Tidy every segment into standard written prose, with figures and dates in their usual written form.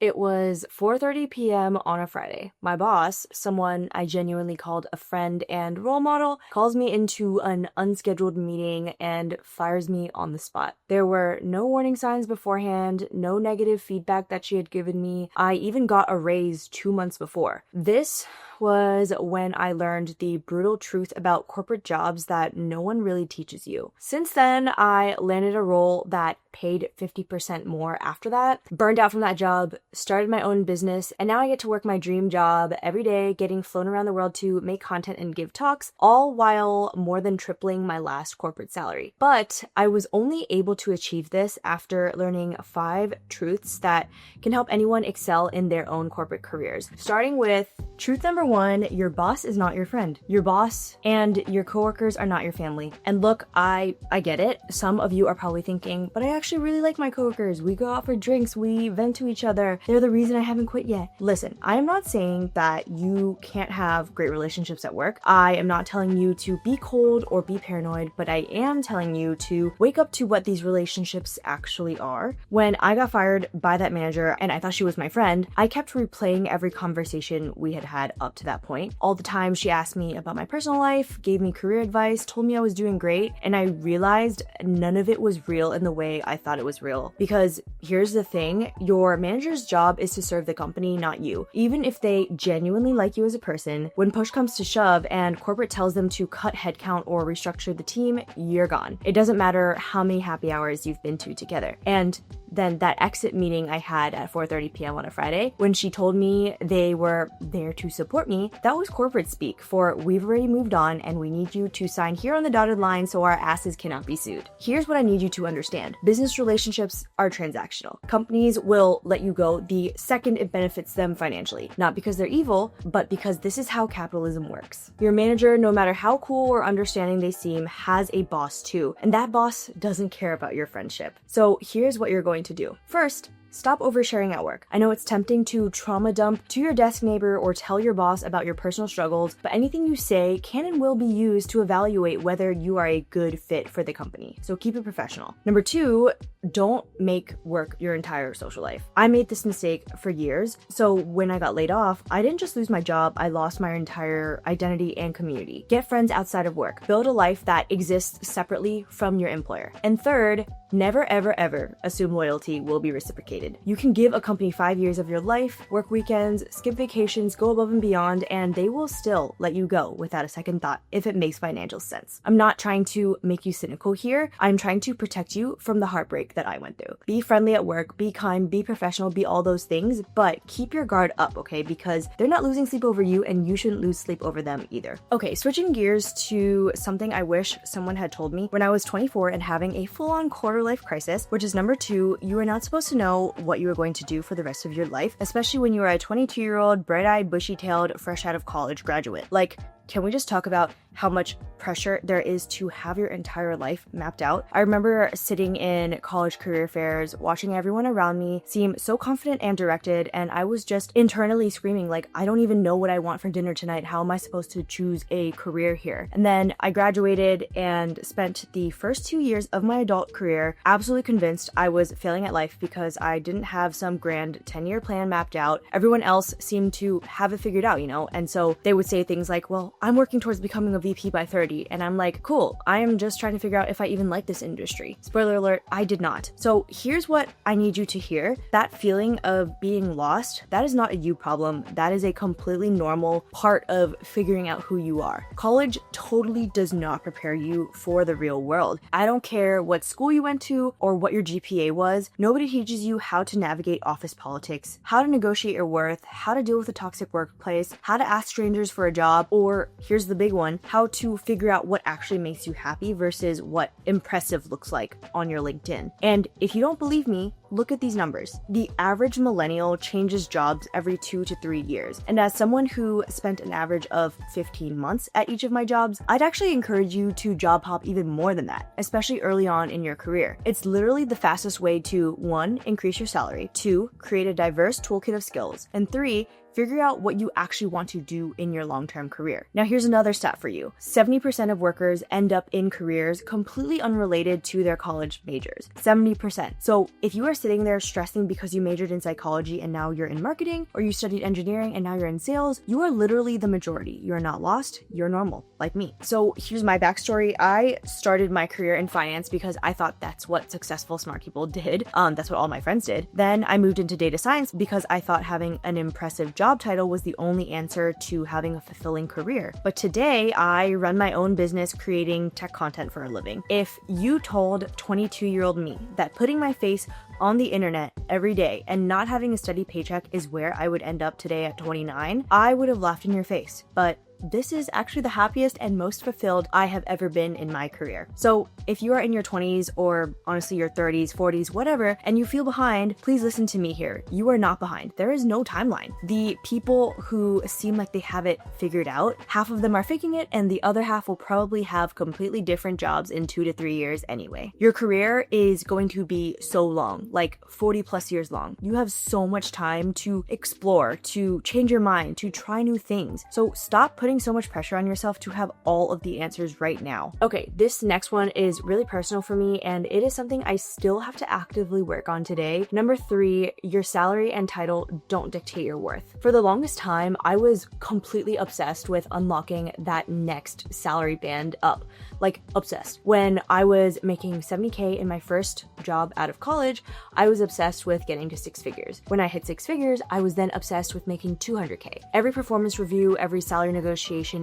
It was 4:30 p.m. on a Friday. My boss, someone I genuinely called a friend and role model, calls me into an unscheduled meeting and fires me on the spot. There were no warning signs beforehand, no negative feedback that she had given me. I even got a raise 2 months before. This was when I learned the brutal truth about corporate jobs that no one really teaches you. Since then, I landed a role that paid 50% more after that, burned out from that job, started my own business, and now I get to work my dream job every day, getting flown around the world to make content and give talks, all while more than tripling my last corporate salary. But I was only able to achieve this after learning 5 truths that can help anyone excel in their own corporate careers. Starting with truth number 1, your boss is not your friend. Your boss and your coworkers are not your family. And look, I get it. Some of you are probably thinking, but I actually really like my coworkers. We go out for drinks, we vent to each other. They're the reason I haven't quit yet. Listen, I am not saying that you can't have great relationships at work. I am not telling you to be cold or be paranoid, but I am telling you to wake up to what these relationships actually are. When I got fired by that manager and I thought she was my friend, I kept replaying every conversation we had up to that point. All the time she asked me about my personal life, gave me career advice, told me I was doing great, and I realized none of it was real in the way I thought it was real. Because here's the thing, your manager's job is to serve the company, not you. Even if they genuinely like you as a person, when push comes to shove and corporate tells them to cut headcount or restructure the team, you're gone. It doesn't matter how many happy hours you've been to together. And then that exit meeting I had at 4:30 p.m. on a Friday, when she told me they were there to support me, that was corporate speak for we've already moved on and we need you to sign here on the dotted line so our asses cannot be sued. Here's what I need you to understand. Business relationships are transactional. Companies will let you go the second it benefits them financially, not because they're evil, but because this is how capitalism works. Your manager, no matter how cool or understanding they seem, has a boss too, and that boss doesn't care about your friendship. So here's what you're going to do. First, stop oversharing at work. I know it's tempting to trauma dump to your desk neighbor or tell your boss about your personal struggles, but anything you say can and will be used to evaluate whether you are a good fit for the company. So keep it professional. Number 2, don't make work your entire social life. I made this mistake for years. So when I got laid off, I didn't just lose my job, I lost my entire identity and community. Get friends outside of work. Build a life that exists separately from your employer. And third, never ever ever assume loyalty will be reciprocated. You can give a company 5 years of your life, work weekends, skip vacations, go above and beyond, and they will still let you go without a second thought if it makes financial sense. I'm not trying to make you cynical here. I'm trying to protect you from the heartbreak that I went through. Be friendly at work, be kind, be professional, be all those things, but keep your guard up, okay? Because they're not losing sleep over you and you shouldn't lose sleep over them either. Okay, switching gears to something I wish someone had told me when I was 24 and having a full-on quarter life crisis, which is number 2, you are not supposed to know what you are going to do for the rest of your life, especially when you are a 22-year-old, bright-eyed, bushy-tailed, fresh out of college graduate. Like, can we just talk about how much pressure there is to have your entire life mapped out? I remember sitting in college career fairs, watching everyone around me seem so confident and directed, and I was just internally screaming like, I don't even know what I want for dinner tonight. How am I supposed to choose a career here? And then I graduated and spent the first 2 years of my adult career absolutely convinced I was failing at life because I didn't have some grand 10-year plan mapped out. Everyone else seemed to have it figured out, and so they would say things like, well, I'm working towards becoming a VP by 30. And I'm like, cool, I am just trying to figure out if I even like this industry. Spoiler alert, I did not. So here's what I need you to hear. That feeling of being lost, that is not a you problem. That is a completely normal part of figuring out who you are. College totally does not prepare you for the real world. I don't care what school you went to or what your GPA was. Nobody teaches you how to navigate office politics, how to negotiate your worth, how to deal with a toxic workplace, how to ask strangers for a job, or here's the big one, how to figure out what actually makes you happy versus what impressive looks like on your LinkedIn. And if you don't believe me, look at these numbers. The average millennial changes jobs every 2 to 3 years. And as someone who spent an average of 15 months at each of my jobs, I'd actually encourage you to job hop even more than that, especially early on in your career. It's literally the fastest way to 1, increase your salary, 2, create a diverse toolkit of skills, and 3, figure out what you actually want to do in your long-term career. Now, here's another stat for you. 70% of workers end up in careers completely unrelated to their college majors. 70%. So if you are sitting there stressing because you majored in psychology and now you're in marketing, or you studied engineering and now you're in sales, you are literally the majority. You're not lost, you're normal, like me. So here's my backstory. I started my career in finance because I thought that's what successful, smart people did. That's what all my friends did. Then I moved into data science because I thought having an impressive job title was the only answer to having a fulfilling career. But today I run my own business creating tech content for a living. If you told 22-year-old me that putting my face on the internet every day and not having a steady paycheck is where I would end up today at 29, I would have laughed in your face. But this is actually the happiest and most fulfilled I have ever been in my career. So if you are in your 20s or honestly your 30s, 40s, whatever, and you feel behind, please listen to me here. You are not behind. There is no timeline. The people who seem like they have it figured out, half of them are faking it, and the other half will probably have completely different jobs in 2 to 3 years anyway. Your career is going to be so long, like 40 plus years long. You have so much time to explore, to change your mind, to try new things. So stop putting so much pressure on yourself to have all of the answers right now. Okay, this next one is really personal for me, and it is something I still have to actively work on today. Number 3, your salary and title don't dictate your worth. For the longest time, I was completely obsessed with unlocking that next salary band up. Like, obsessed. When I was making $70K in my first job out of college, I was obsessed with getting to 6 figures. When I hit 6 figures, I was then obsessed with making $200K. Every performance review, every salary negotiation,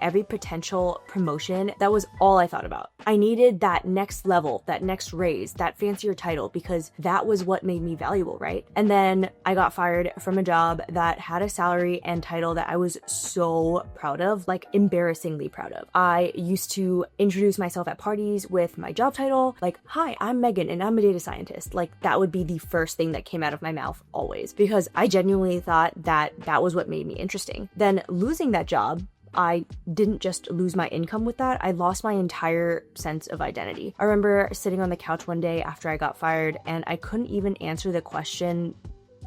every potential promotion, that was all I thought about. I needed that next level, that next raise, that fancier title, because that was what made me valuable, right? And then I got fired from a job that had a salary and title that I was so proud of, like embarrassingly proud of. I used to introduce myself at parties with my job title, like, "Hi, I'm Megan and I'm a data scientist." Like, that would be the first thing that came out of my mouth always, because I genuinely thought that that was what made me interesting. Then losing that job, I didn't just lose my income with that, I lost my entire sense of identity. I remember sitting on the couch one day after I got fired and I couldn't even answer the question,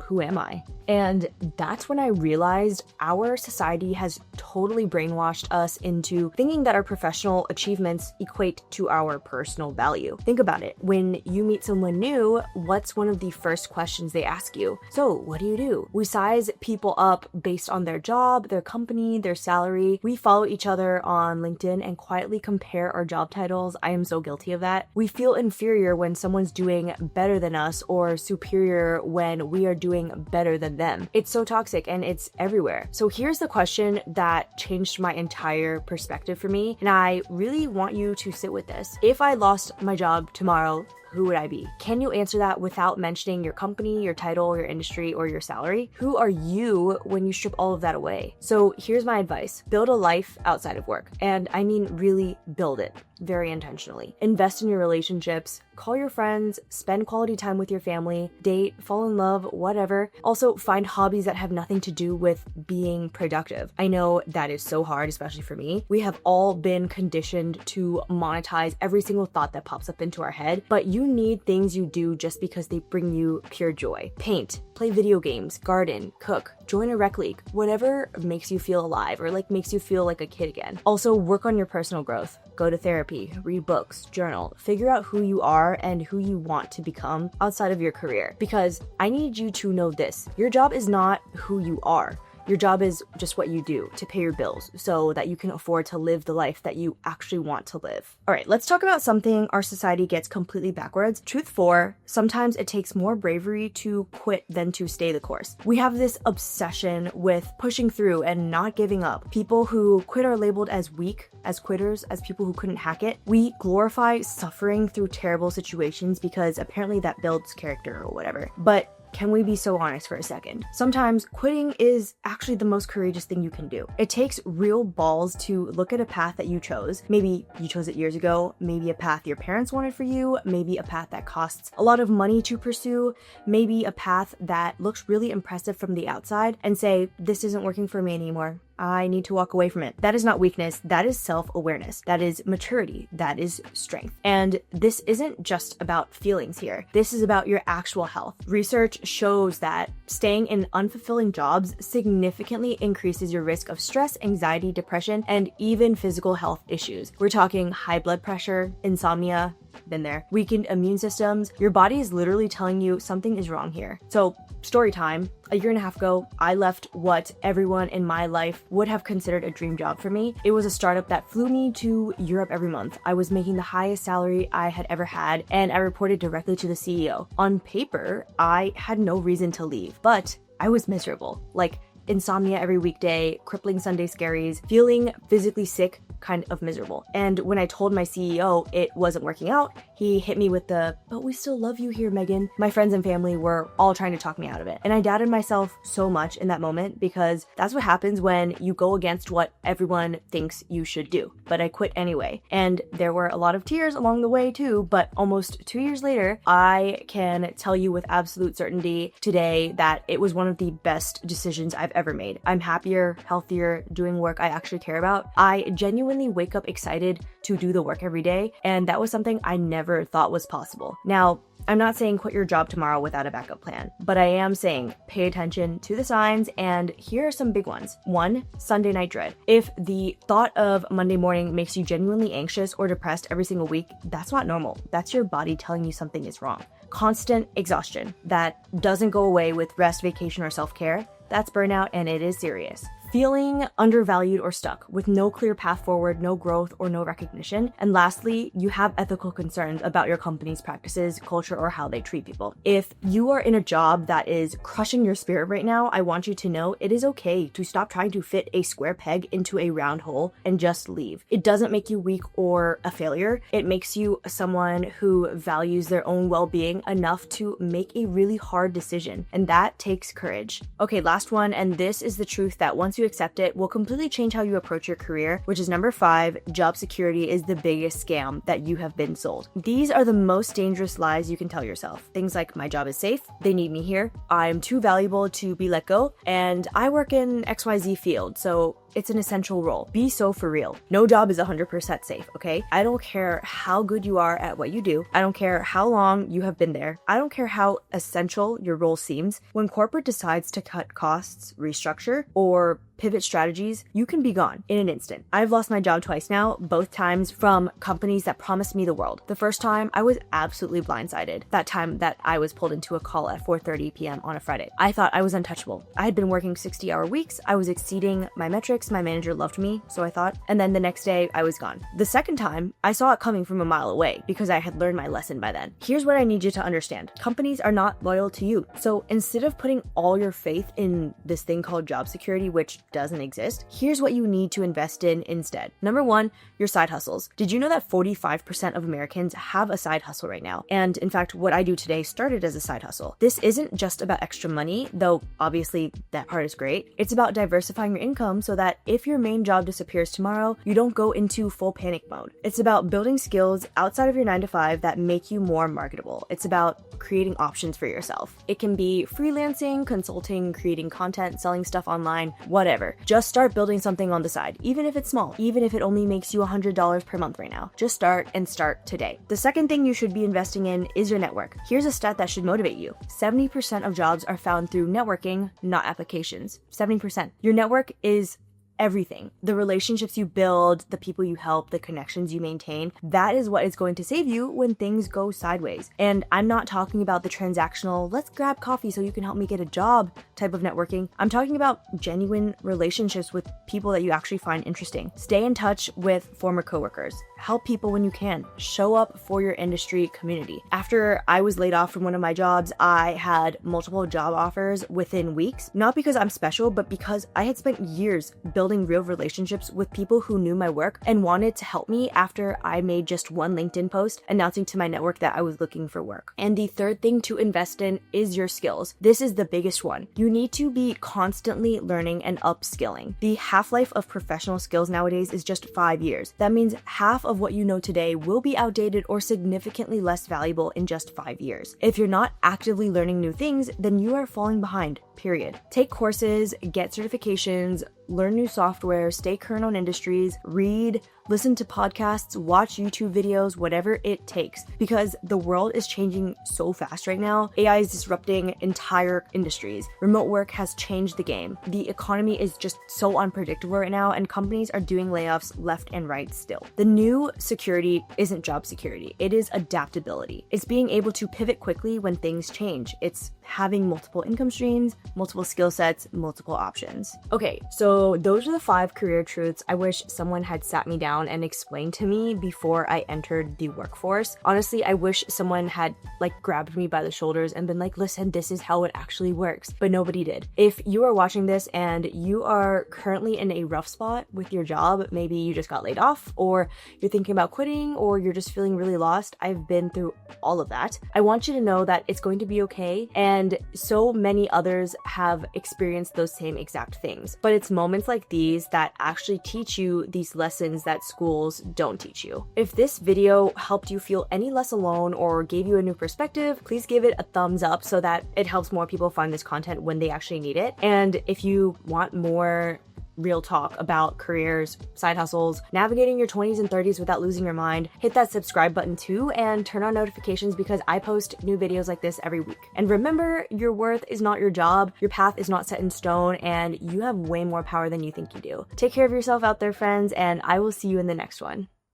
who am I? And that's when I realized our society has totally brainwashed us into thinking that our professional achievements equate to our personal value. Think about it. When you meet someone new, what's one of the first questions they ask you? So, what do you do? We size people up based on their job, their company, their salary. We follow each other on LinkedIn and quietly compare our job titles. I am so guilty of that. We feel inferior when someone's doing better than us, or superior when we are doing better than them. It's so toxic and it's everywhere. So here's the question that changed my entire perspective for me, and I really want you to sit with this. If I lost my job tomorrow, who would I be? Can you answer that without mentioning your company, your title, your industry, or your salary? Who are you when you strip all of that away? So here's my advice. Build a life outside of work. And I mean really build it very intentionally. Invest in your relationships, call your friends, spend quality time with your family, date, fall in love, whatever. Also find hobbies that have nothing to do with being productive. I know that is so hard, especially for me. We have all been conditioned to monetize every single thought that pops up into our head, but you need things you do just because they bring you pure joy. Paint, play video games, garden, cook, join a rec league, whatever makes you feel alive or like makes you feel like a kid again. Also work on your personal growth. Go to therapy, read books, journal, figure out who you are and who you want to become outside of your career. Because I need you to know this. Your job is not who you are. Your job is just what you do to pay your bills so that you can afford to live the life that you actually want to live. All right, let's talk about something our society gets completely backwards. Truth 4, sometimes it takes more bravery to quit than to stay the course. We have this obsession with pushing through and not giving up. People who quit are labeled as weak, as quitters, as people who couldn't hack it. We glorify suffering through terrible situations because apparently that builds character or whatever. But can we be so honest for a second? Sometimes quitting is actually the most courageous thing you can do. It takes real balls to look at a path that you chose. Maybe you chose it years ago, maybe a path your parents wanted for you, maybe a path that costs a lot of money to pursue, maybe a path that looks really impressive from the outside, and say, this isn't working for me anymore. I need to walk away from it. That is not weakness. That is self-awareness. That is maturity. That is strength. And this isn't just about feelings here. This is about your actual health. Research shows that staying in unfulfilling jobs significantly increases your risk of stress, anxiety, depression, and even physical health issues. We're talking high blood pressure, insomnia, been there, weakened immune systems. Your body is literally telling you something is wrong here. So story time, a year and a half ago, I left what everyone in my life would have considered a dream job for me. It was a startup that flew me to Europe every month. I was making the highest salary I had ever had, and I reported directly to the CEO. On paper, I had no reason to leave, but I was miserable. Like insomnia every weekday, crippling Sunday scaries, feeling physically sick, kind of miserable. And when I told my CEO it wasn't working out, he hit me with the, "But we still love you here, Megan." My friends and family were all trying to talk me out of it. And I doubted myself so much in that moment because that's what happens when you go against what everyone thinks you should do. But I quit anyway. And there were a lot of tears along the way too, but almost 2 years later, I can tell you with absolute certainty today that it was one of the best decisions I've ever made. I'm happier, healthier, doing work I actually care about. I genuinely wake up excited to do the work every day, and that was something I never thought was possible. Now, I'm not saying quit your job tomorrow without a backup plan, but I am saying pay attention to the signs, and here are some big ones. 1, Sunday night dread. If the thought of Monday morning makes you genuinely anxious or depressed every single week, that's not normal. That's your body telling you something is wrong. Constant exhaustion that doesn't go away with rest, vacation, or self-care. That's burnout, and it is serious. Feeling undervalued or stuck with no clear path forward, no growth, or no recognition. And lastly, you have ethical concerns about your company's practices, culture, or how they treat people. If you are in a job that is crushing your spirit right now, I want you to know it is okay to stop trying to fit a square peg into a round hole and just leave. It doesn't make you weak or a failure. It makes you someone who values their own well-being enough to make a really hard decision. And that takes courage. Okay, last one. And this is the truth that once you accept it will completely change how you approach your career, which is number 5, job security is the biggest scam that you have been sold. These are the most dangerous lies you can tell yourself. Things like, my job is safe, they need me here, I'm too valuable to be let go, and I work in XYZ field, so it's an essential role. Be so for real. No job is 100% safe, okay? I don't care how good you are at what you do. I don't care how long you have been there. I don't care how essential your role seems. When corporate decides to cut costs, restructure, or pivot strategies, you can be gone in an instant. I've lost my job twice now, both times from companies that promised me the world. The first time, I was absolutely blindsided. That time that I was pulled into a call at 4:30 p.m. on a Friday. I thought I was untouchable. I had been working 60-hour weeks. I was exceeding my metrics. My manager loved me, so I thought. And then the next day, I was gone. The second time, I saw it coming from a mile away because I had learned my lesson by then. Here's what I need you to understand. Companies are not loyal to you. So instead of putting all your faith in this thing called job security, which doesn't exist, here's what you need to invest in instead. Number 1, your side hustles. Did you know that 45% of Americans have a side hustle right now? And in fact, what I do today started as a side hustle. This isn't just about extra money, though obviously that part is great. It's about diversifying your income so that if your main job disappears tomorrow, you don't go into full panic mode. It's about building skills outside of your 9 to 5 that make you more marketable. It's about creating options for yourself. It can be freelancing, consulting, creating content, selling stuff online, whatever. Just start building something on the side, even if it's small, even if it only makes you $100 per month right now. Just start and start today. The second thing you should be investing in is your network. Here's a stat that should motivate you. 70% of jobs are found through networking, not applications. 70%. Your network is everything. The relationships you build, the people you help, the connections you maintain, that is what is going to save you when things go sideways. And I'm not talking about the transactional, let's grab coffee so you can help me get a job type of networking. I'm talking about genuine relationships with people that you actually find interesting. Stay in touch with former coworkers. Help people when you can. Show up for your industry community. After I was laid off from one of my jobs, I had multiple job offers within weeks, not because I'm special, but because I had spent years building real relationships with people who knew my work and wanted to help me after I made just one LinkedIn post announcing to my network that I was looking for work. And the third thing to invest in is your skills. This is the biggest one. You need to be constantly learning and upskilling. The half-life of professional skills nowadays is just 5 years. That means half of what you know today will be outdated or significantly less valuable in just 5 years. If you're not actively learning new things, then you are falling behind. period. Take courses, get certifications, learn new software, stay current on industries, read, listen to podcasts, watch YouTube videos, whatever it takes, because the world is changing so fast right now. AI is disrupting entire industries. Remote work has changed the game. The economy is just so unpredictable right now, and companies are doing layoffs left and right still. The new security isn't job security. It is adaptability. It's being able to pivot quickly when things change. It's having multiple income streams, multiple skill sets, multiple options. Okay, so those are the 5 career truths I wish someone had sat me down and explained to me before I entered the workforce. Honestly, I wish someone had grabbed me by the shoulders and been like, listen, this is how it actually works, but nobody did. If you are watching this and you are currently in a rough spot with your job, maybe you just got laid off, or you're thinking about quitting, or you're just feeling really lost, I've been through all of that. I want you to know that it's going to be okay, and so many others have experienced those same exact things. But it's moments like these that actually teach you these lessons that schools don't teach you. If this video helped you feel any less alone or gave you a new perspective, please give it a thumbs up so that it helps more people find this content when they actually need it. And if you want more real talk about careers, side hustles, navigating your 20s and 30s without losing your mind, hit that subscribe button too and turn on notifications, because I post new videos like this every week. And remember, your worth is not your job, your path is not set in stone, and you have way more power than you think you do. Take care of yourself out there, friends, and I will see you in the next one.